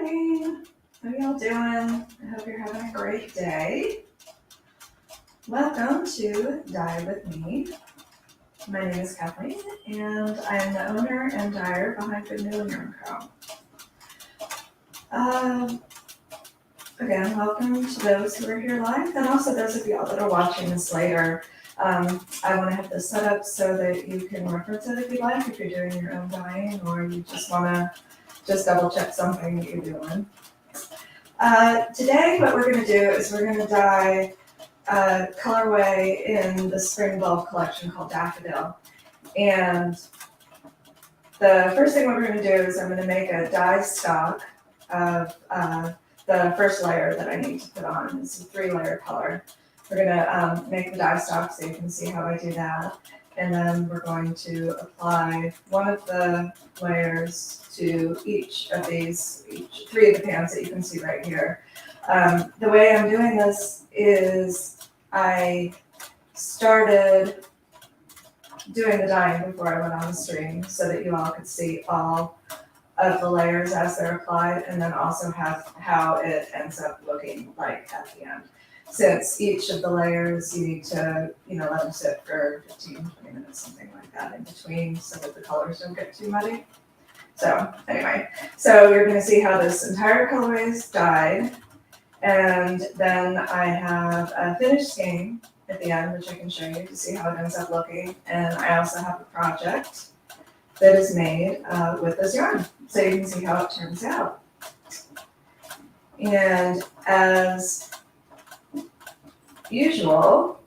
morning. How y'all doing? I hope you're having a great day. Welcome to Dye With Me. My name is Kathleen, and I am the owner and dyer behind Noodle Yarn Co. Again, welcome to those who are here live, and also those of y'all that are watching this later. I want to have this set up so that you can reference it if you like, if you're doing your own dyeing, or you just want to double check something that you're doing. Today, what we're going to do is we're going to dye a colorway in the Spring Bulb collection called Daffodil. And the first thing we're going to do is I'm going to make a dye stock of the first layer that I need to put on. It's a 3-layer color. We're going to make the dye stock so you can see how I do that. And then we're going to apply one of the layers to each of these, 3 of the pans that you can see right here. The way I'm doing this is I started doing the dyeing before I went on the stream so that you all could see all of the layers as they're applied, and then also have how it ends up looking like at the end. Since each of the layers you need to, let them sit for 15, 20 minutes, something like that in between so that the colors don't get too muddy. So anyway, so you're gonna see how this entire colorway is dyed. And then I have a finished skein at the end, which I can show you to see how it ends up looking. And I also have a project that is made with this yarn, so you can see how it turns out. And as usual,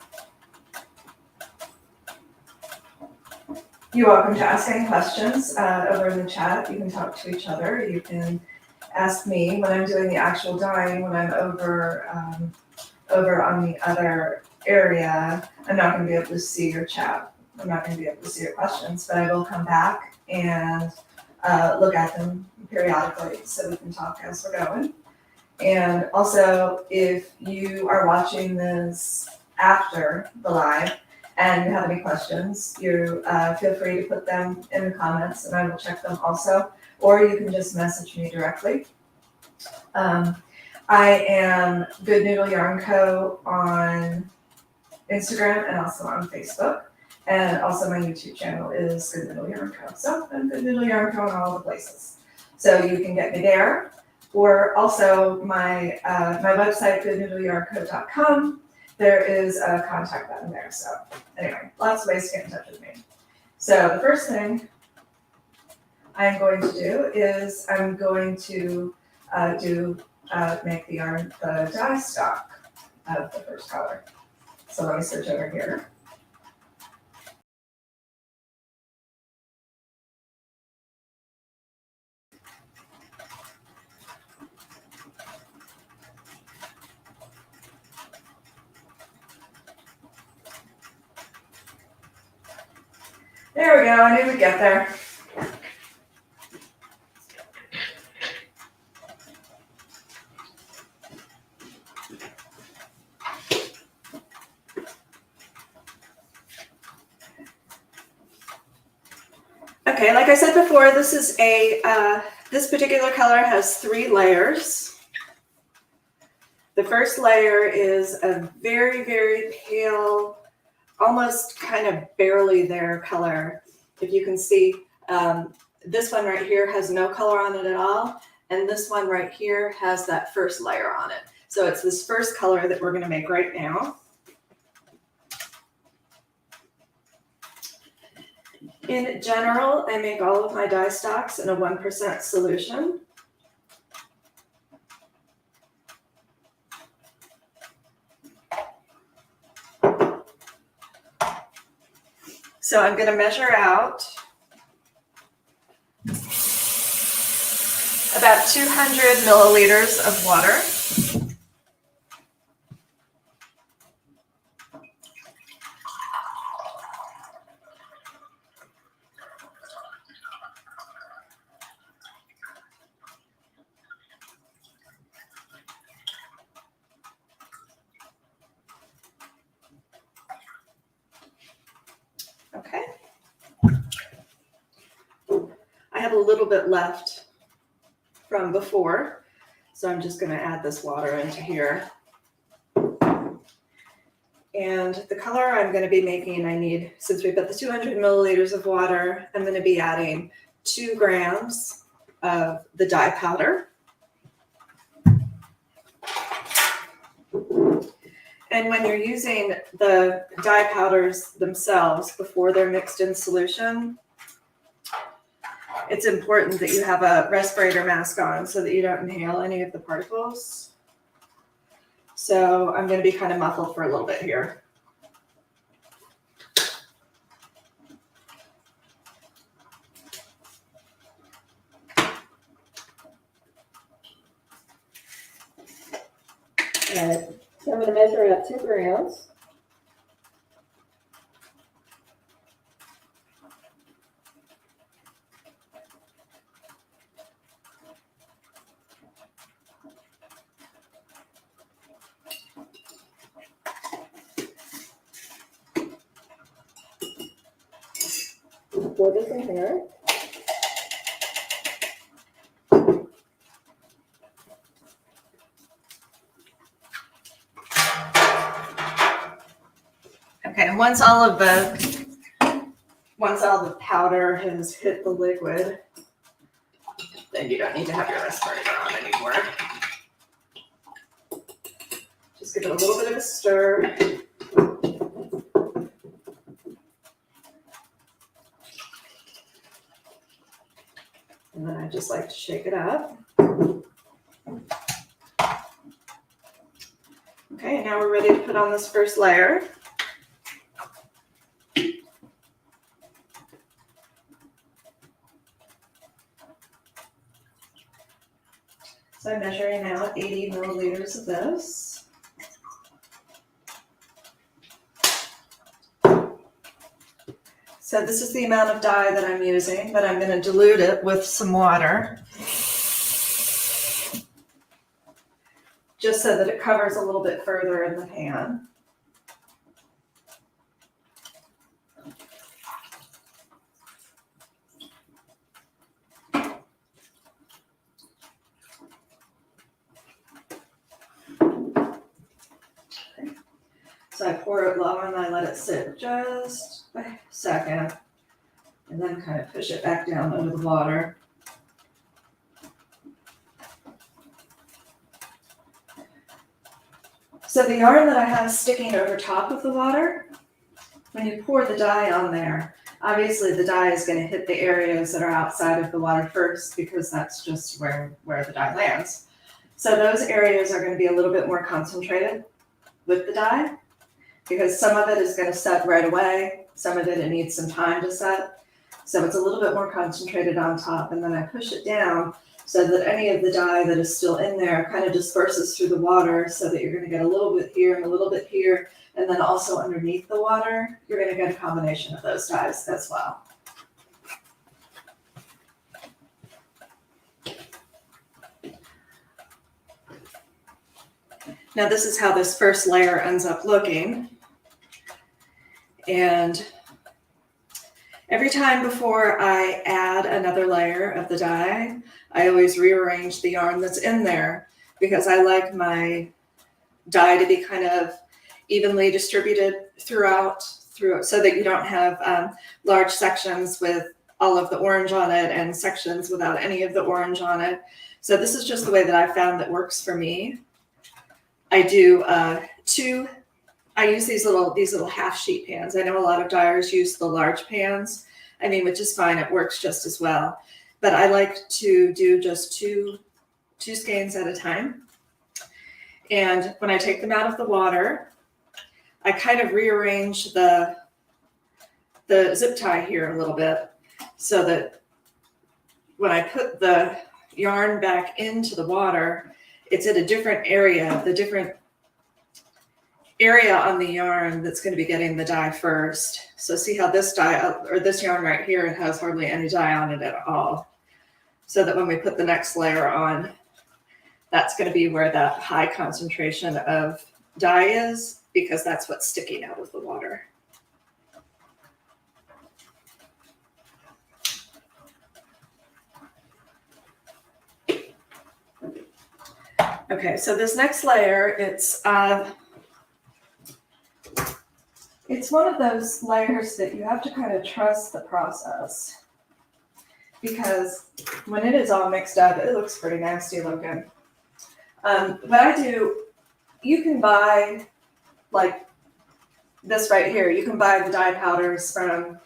you're welcome to ask any questions over in the chat. You can talk to each other. You can ask me when I'm doing the actual dyeing, when I'm over on the other area. I'm not going to be able to see your chat. I'm not going to be able to see your questions, but I will come back and look at them periodically so we can talk as we're going. And also, if you are watching this after the live and you have any questions, you feel free to put them in the comments and I will check them also. Or you can just message me directly. I am Good Noodle Yarn Co. on Instagram and also on Facebook. And also my YouTube channel is Good Noodle Yarn Co. So I'm Good Noodle Yarn Co. in all the places. So you can get me there. Or also my website, goodnoodleyarnco.com. There is a contact button there. So anyway, lots of ways to get in touch with me. So the first thing I'm going to do is I'm going to make the dye stock of the first color. So let me switch over here. There we go, I knew we'd get there. Okay, like I said before, this is this particular color has 3 layers. The first layer is a very, very pale, almost kind of barely there color. If you can see, this one right here has no color on it at all, and this one right here has that first layer on it. So it's this first color that we're going to make right now. In general, I make all of my dye stocks in a 1% solution. So I'm going to measure out about 200 milliliters of water. Okay. I have a little bit left from before, So I'm just gonna add this water into here. And the color I'm gonna be making, I need, since we put the 200 milliliters of water, I'm gonna be adding 2 grams of the dye powder. And when you're using the dye powders themselves before they're mixed in solution, it's important that you have a respirator mask on so that you don't inhale any of the particles. So I'm going to be kind of muffled for a little bit here. All right, so I'm going to measure out 2 grams. Pour this in here. Okay, and once all the powder has hit the liquid, then you don't need to have your respirator on anymore. Just give it a little bit of a stir. And then I just like to shake it up. Okay, now we're ready to put on this first layer. So I'm measuring out 80 milliliters of this. So this is the amount of dye that I'm using, but I'm going to dilute it with some water, just so that it covers a little bit further in the pan. So I pour it low and I let it sit just a second, and then kind of push it back down under the water. So the yarn that I have sticking over top of the water, when you pour the dye on there, obviously the dye is going to hit the areas that are outside of the water first, because that's just where the dye lands. So those areas are going to be a little bit more concentrated with the dye, because some of it is going to set right away, some of it needs some time to set. So it's a little bit more concentrated on top, and then I push it down so that any of the dye that is still in there kind of disperses through the water, so that you're going to get a little bit here and a little bit here, and then also underneath the water, you're going to get a combination of those dyes as well. Now this is how this first layer ends up looking. And every time before I add another layer of the dye, I always rearrange the yarn that's in there, because I like my dye to be kind of evenly distributed throughout, so that you don't have large sections with all of the orange on it and sections without any of the orange on it. So this is just the way that I found that works for me. I do I use these little half sheet pans. I know a lot of dyers use the large pans. I mean, which is fine. It works just as well. But I like to do just two skeins at a time. And when I take them out of the water, I kind of rearrange the zip tie here a little bit, so that when I put the yarn back into the water, it's at a different area, the different area on the yarn that's going to be getting the dye first. So see how this dye, or this yarn right here, it has hardly any dye on it at all. So that when we put the next layer on, that's going to be where that high concentration of dye is, because that's what's sticking out of the water. Okay, so this next layer, it's one of those layers that you have to kind of trust the process, because when it is all mixed up, it looks pretty nasty looking. What I do, you can buy like this right here. You can buy the dye powders from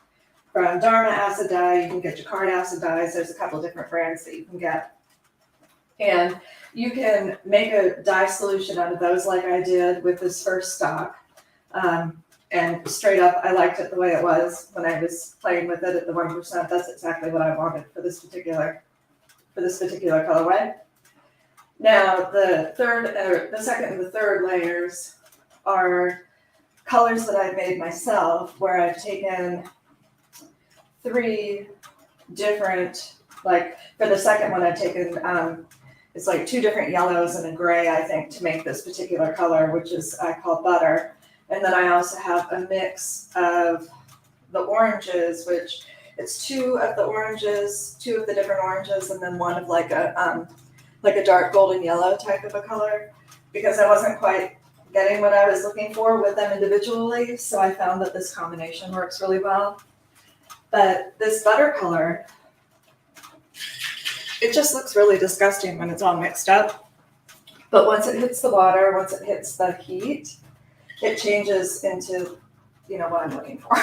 Dharma Acid Dye. You can get Jacquard Acid Dyes. There's a couple different brands that you can get. And you can make a dye solution out of those like I did with this first stock. And straight up, I liked it the way it was when I was playing with it at the 1%. That's exactly what I wanted for this particular colorway. Now, the second and the third layers are colors that I've made myself, where I've taken 3 different, like for the second one, I've taken, it's like 2 different yellows and a gray, I think, to make this particular color, which is called Butter. And then I also have a mix of the oranges, which it's 2 of the different oranges, and then one of like a dark golden yellow type of a color, because I wasn't quite getting what I was looking for with them individually. So I found that this combination works really well. But this butter color, it just looks really disgusting when it's all mixed up. But once it hits the water, once it hits the heat, it changes into, what I'm looking for.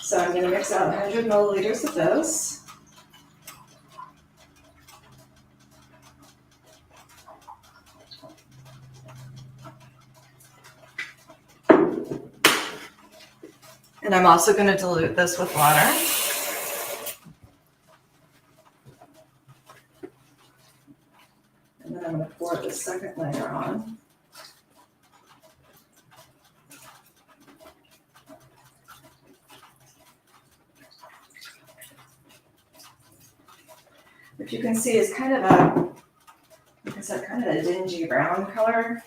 So I'm going to mix out 100 milliliters of this. And I'm also going to dilute this with water. And then I'm going to pour the second layer on. Which you can see is kind of a dingy brown color.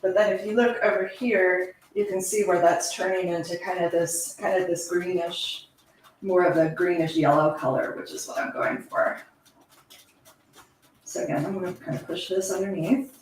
But then if you look over here, you can see where that's turning into kind of this greenish, more of a greenish yellow color, which is what I'm going for. So again, I'm going to kind of push this underneath.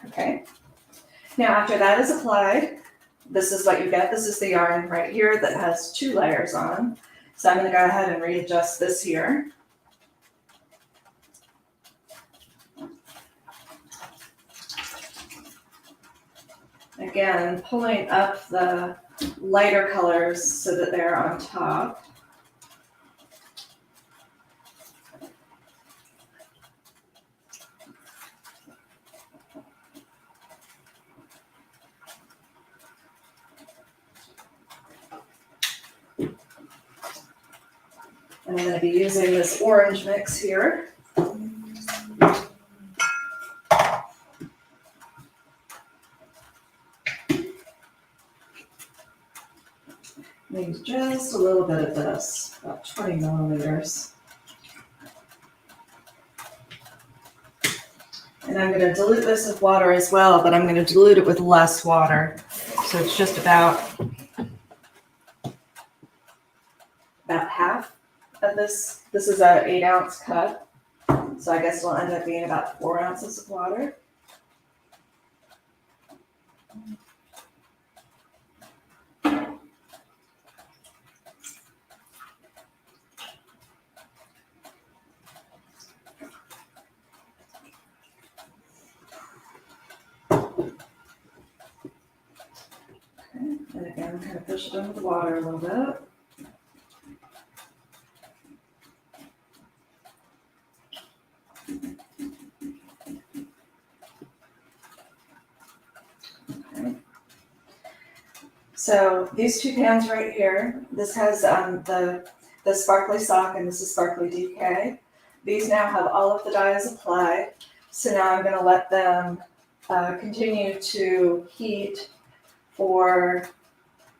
Okay. Now after that is applied, this is what you get. This is the yarn right here that has 2 layers on. So I'm going to go ahead and readjust this here. Again, pulling up the lighter colors so that they're on top. And I'm going to be using this orange mix here. Need just a little bit of this, about 20 milliliters. And I'm going to dilute this with water as well, but I'm going to dilute it with less water. So it's just about half of this. This is an 8-ounce cup. So I guess it'll end up being about 4 ounces of water. And again, kind of push it under the water a little bit. Okay. So these 2 pans right here, this has the sparkly sock and this is sparkly DK. These now have all of the dyes applied. So now I'm going to let them continue to heat for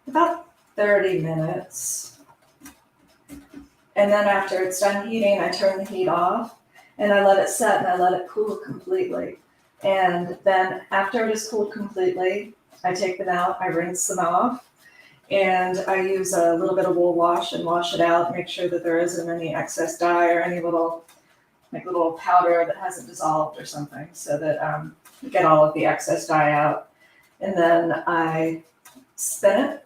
about 30 minutes. And then after it's done heating, I turn the heat off and I let it set and I let it cool completely. And then after it is cooled completely, I take them out, I rinse them off, and I use a little bit of wool wash and wash it out, make sure that there isn't any excess dye or any little powder that hasn't dissolved or something, so that you get all of the excess dye out. And then I spin it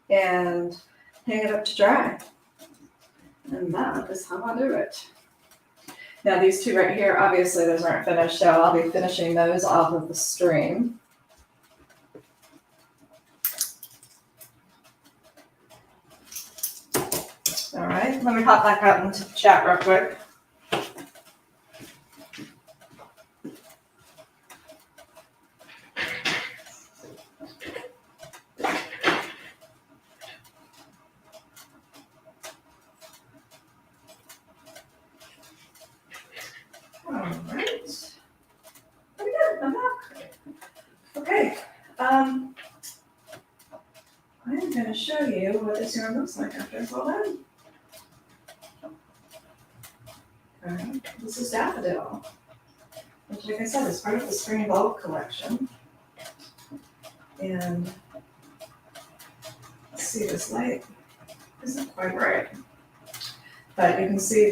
and hang it up to dry. And that is how I do it. Now these two right here, obviously those aren't finished, so I'll be finishing those off of the stream. All right, let me pop back out into the chat real quick. I'm going to show you what this yarn looks like after it's all done. This is Daffodil, which, like I said, is part of the Spring Bulk collection. And let's see, this light isn't quite right, but you can see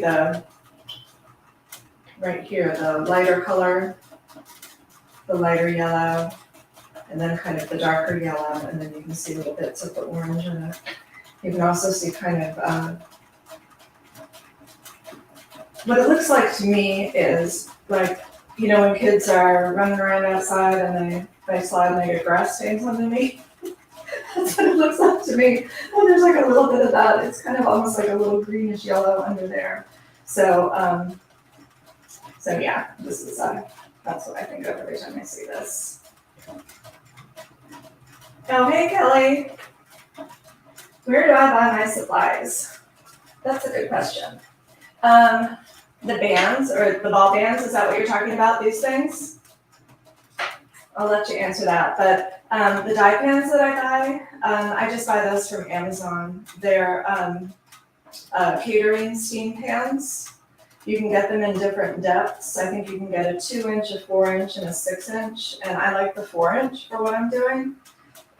right here, the lighter color, the lighter yellow, and then kind of the darker yellow, and then you can see little bits of the orange in it. You can also see kind of, what it looks like to me is like, you know, when kids are running around outside and they slide and they get grass stains underneath. That's what it looks like to me. And there's like a little bit of that. It's kind of almost like a little greenish yellow under there. So yeah, this is, that's what I think of every time I see this. Oh, hey, Kelly. Where do I buy my supplies? That's a good question. The bands, or the ball bands, is that what you're talking about, these things? I'll let you answer that. But the dye pans that I buy, I just buy those from Amazon. They're catering steam pans. You can get them in different depths. I think you can get a 2-inch, a 4-inch, and a 6-inch. And I like the 4-inch for what I'm doing.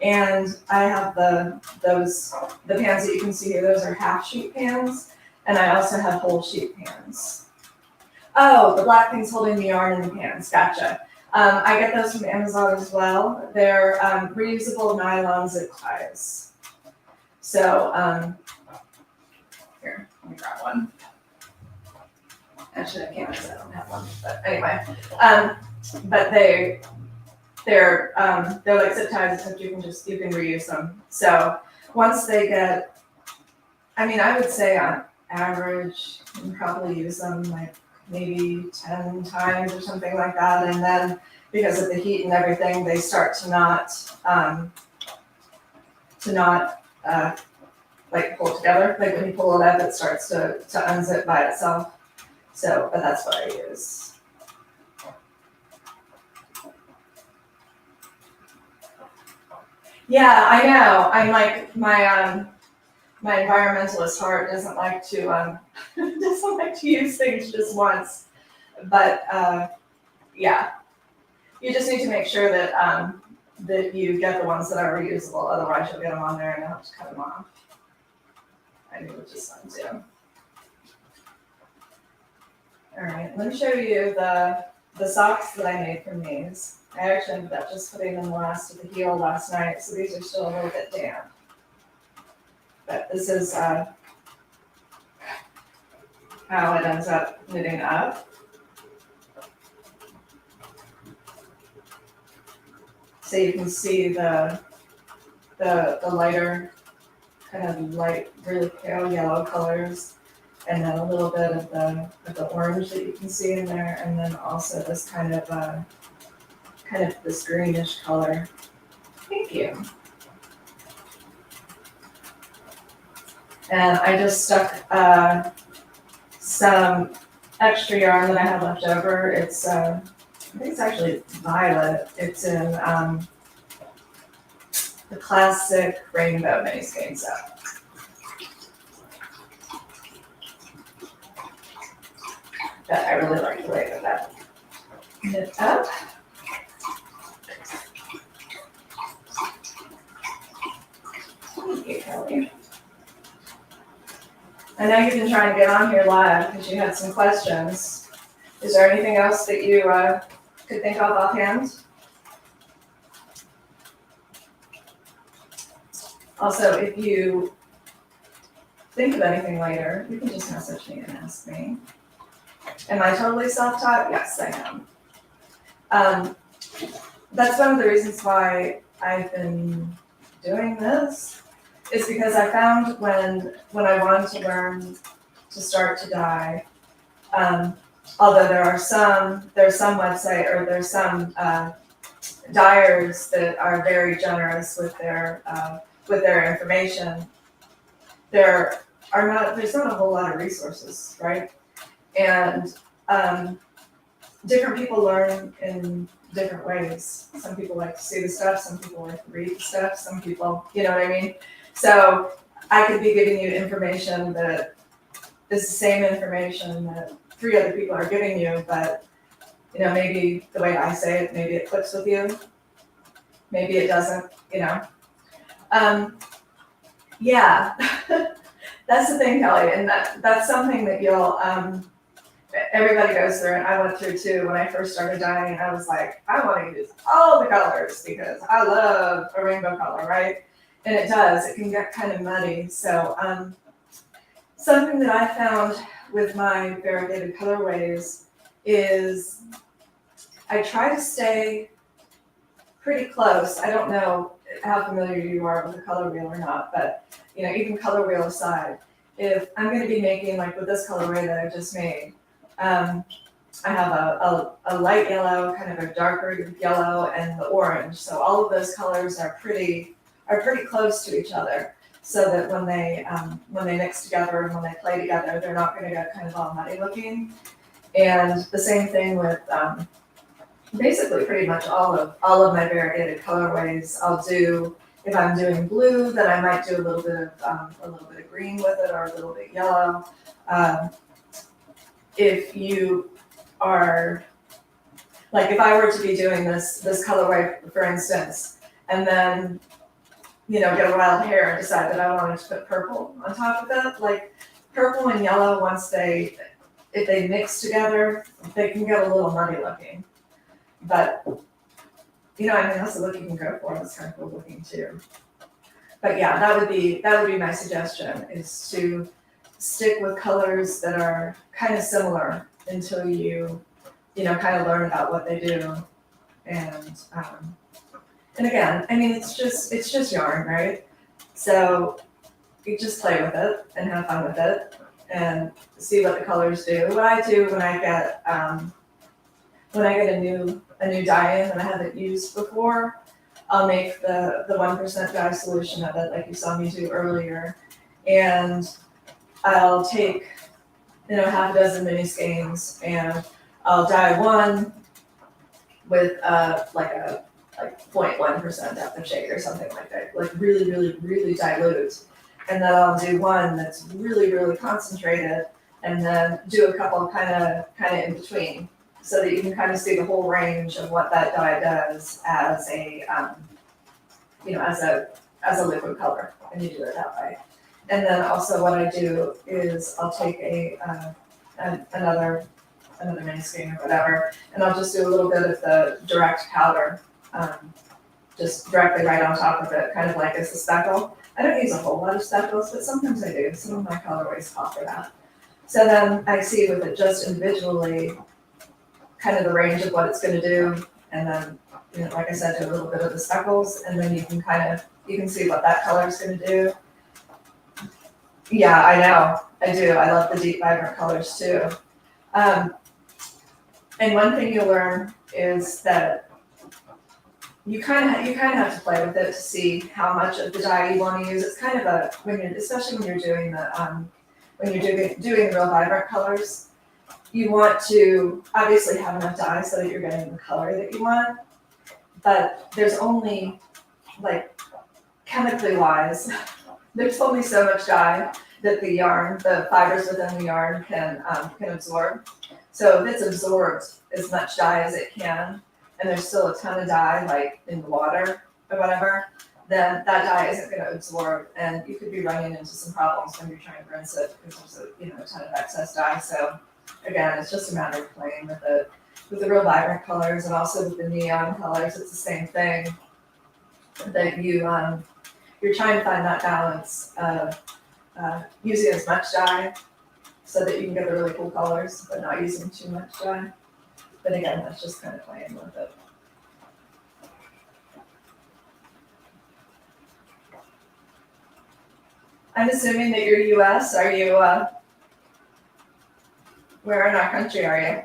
And I have the pans that you can see here, those are half sheet pans. And I also have whole sheet pans. Oh, the black thing's holding the yarn in the pans, gotcha. I get those from Amazon as well. They're reusable nylon zip ties. So, here, let me grab one. Actually, I can't because I don't have one, but anyway. But they're like zip ties, except you can reuse them. So once they get, I mean, I would say on average, you can probably use them like maybe 10 times or something like that. And then because of the heat and everything, they start to not like pull together. Like when you pull it up, it starts to unzip by itself. So, but that's what I use. Yeah, I know. I'm like my environmentalist heart doesn't like to use things just once. But yeah, you just need to make sure that that you get the ones that are reusable. Otherwise, you'll get them on there and you'll have to cut them off. I do, which is fun too. All right, let me show you the socks that I made from these. I actually ended up just putting them last to the heel last night, so these are still a little bit damp. But this is how it ends up knitting up. So you can see the lighter, kind of light, really pale yellow colors, and then a little bit of the orange that you can see in there, and then also this kind of this greenish color. Thank you. And I just stuck some extra yarn that I had left over. It's I think it's actually violet. It's in the classic rainbow mini skein set. But I really like the way that knit up. Thank you, Kelly. I know you've been trying to get on here live because you had some questions. Is there anything else that you could think of offhand? Also, if you think of anything later, you can just message me and ask me. Am I totally self-taught? Yes, I am. That's one of the reasons why I've been doing this, is because I found when I wanted to learn to start to dye, although there's some website or there's some dyers that are very generous with their information, there's not a whole lot of resources, right? And different people learn in different ways. Some people like to see the stuff, some people like to read the stuff, some people, you know what I mean? So I could be giving you information that is the same information that 3 other people are giving you, but you know, maybe the way I say it, maybe it clicks with you, maybe it doesn't, you know. Yeah, that's the thing, Kelly, and that's something that you'll, everybody goes through, and I went through too. When I first started dyeing, I was like, I want to use all the colors because I love a rainbow color, right? And it does, it can get kind of muddy. So something that I found with my variegated colorways is I try to stay pretty close. I don't know how familiar you are with the color wheel or not, but you know, even color wheel aside, if I'm going to be making, like with this colorway that I just made, I have a light yellow, kind of a darker yellow, and the orange. So all of those colors are pretty close to each other, so that when they mix together and when they play together, they're not going to get kind of all muddy looking. And the same thing with basically pretty much all of my variegated colorways. I'll do, if I'm doing blue, then I might do a little bit of green with it, or a little bit yellow. If you are, like, if I were to be doing this colorway, for instance, and then, you know, get a wild hair and decide that I wanted to put purple on top of it, like purple and yellow, if they mix together, they can get a little muddy looking. But, you know, I mean, that's the look you can go for. That's kind of cool looking too. But yeah, that would be my suggestion, is to stick with colors that are kind of similar until you know, kind of learn about what they do. And again, I mean, it's just yarn, right? So you just play with it and have fun with it and see what the colors do. What I do when I get a new dye in that I haven't used before, I'll make the 1% dye solution of it, like you saw me do earlier, and I'll take, you know, half a dozen mini skeins, and I'll dye one with like 0.1% depth of shade or something like that, like really, really, really dilute. And then I'll do one that's really, really concentrated, and then do a couple kind of in between, so that you can kind of see the whole range of what that dye does as a, you know, as a liquid color, and you do it that way. And then also what I do is I'll take another mini skein or whatever, and I'll just do a little bit of the direct powder, just directly right on top of it, kind of like as a speckle. I don't use a whole lot of speckles, but sometimes I do. Some of my colorways call for that. So then I see with it just individually, kind of the range of what it's going to do, and then, you know, like I said, do a little bit of the speckles, and then you can see what that color is going to do. Yeah, I know, I do. I love the deep, vibrant colors too. And one thing you'll learn is that you kind of have to play with it to see how much of the dye you want to use. It's kind of especially when you're doing the doing the real vibrant colors, you want to obviously have enough dye so that you're getting the color that you want, but there's only, like, chemically wise, there's only so much dye that the yarn, the fibers within the yarn can absorb. So if it's absorbed as much dye as it can, and there's still a ton of dye, like in the water or whatever, then that dye isn't going to absorb, and you could be running into some problems when you're trying to rinse it because there's a ton of excess dye. So again, it's just a matter of playing with it. With the real vibrant colors and also with the neon colors, it's the same thing. That you're trying to find that balance of using as much dye so that you can get the really cool colors, but not using too much dye. But again, that's just kind of playing with it. I'm assuming that you're US. Are you, where in our country are you?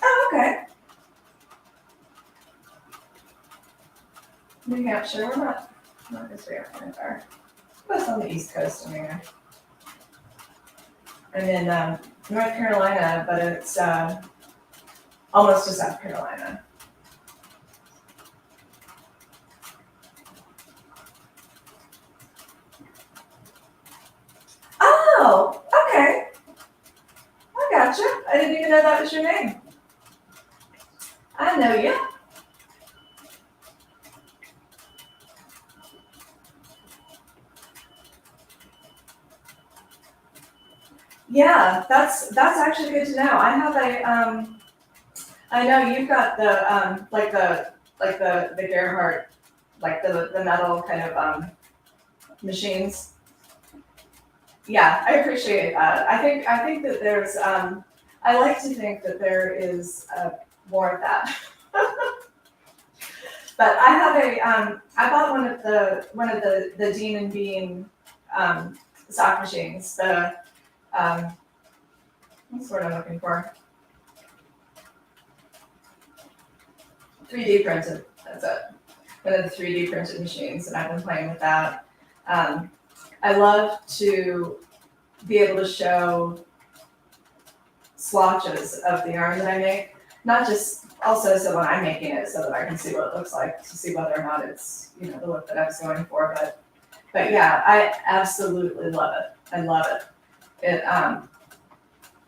Oh, okay. New Hampshire, we're not as very far. What's on the East Coast anyway. I'm in North Carolina, but it's almost to South Carolina. Oh, okay. I gotcha. I didn't even know that was your name. I know you. Yeah, that's actually good to know. I have a I know you've got the like the Gerhardt, like the metal kind of machines. Yeah, I appreciate that. I think that there's I like to think that there is more of that. But I have I bought one of the Dean and Bean sock machines. The what's the word I'm looking for? 3D printed. That's it. One of the 3D printed machines, and I've been playing with that. I love to be able to show swatches of the yarn that I make, not just also so when I'm making it so that I can see what it looks like to see whether or not it's the look that I was going for. But yeah, I absolutely love it. I love it. It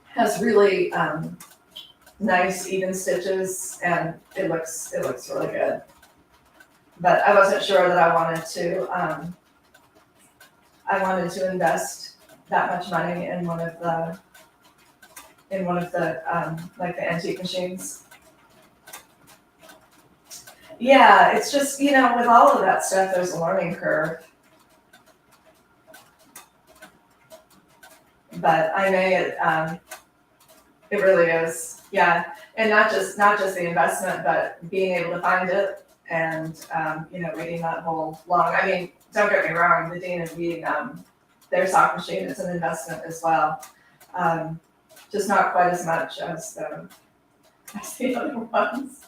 has really nice even stitches, and it looks really good. But I wasn't sure that I wanted to invest that much money in one of the like the antique machines. Yeah, it's just with all of that stuff, there's a learning curve. But I may it really is, yeah, and not just the investment, but being able to find it and waiting that whole long. I mean, don't get me wrong, the Dean and Bean, their sock machine is an investment as well, just not quite as much as the other ones.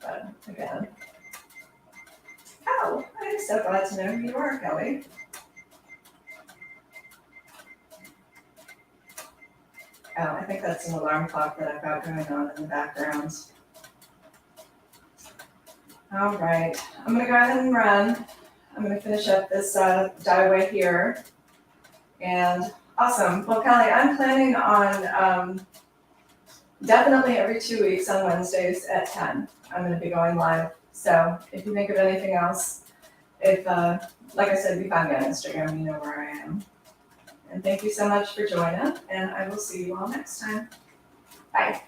But again, oh, I'm so glad to know who you are, Kelly. Oh, I think that's an alarm clock that I've got going on in the background. All right, I'm gonna go ahead and run. I'm gonna finish up this dye away here. And awesome. Well, Kelly, I'm planning on definitely every 2 weeks on Wednesdays at 10. I'm gonna be going live. So if you think of anything else, if like I said, if you find me on Instagram, you know where I am. And thank you so much for joining, and I will see you all next time. Bye.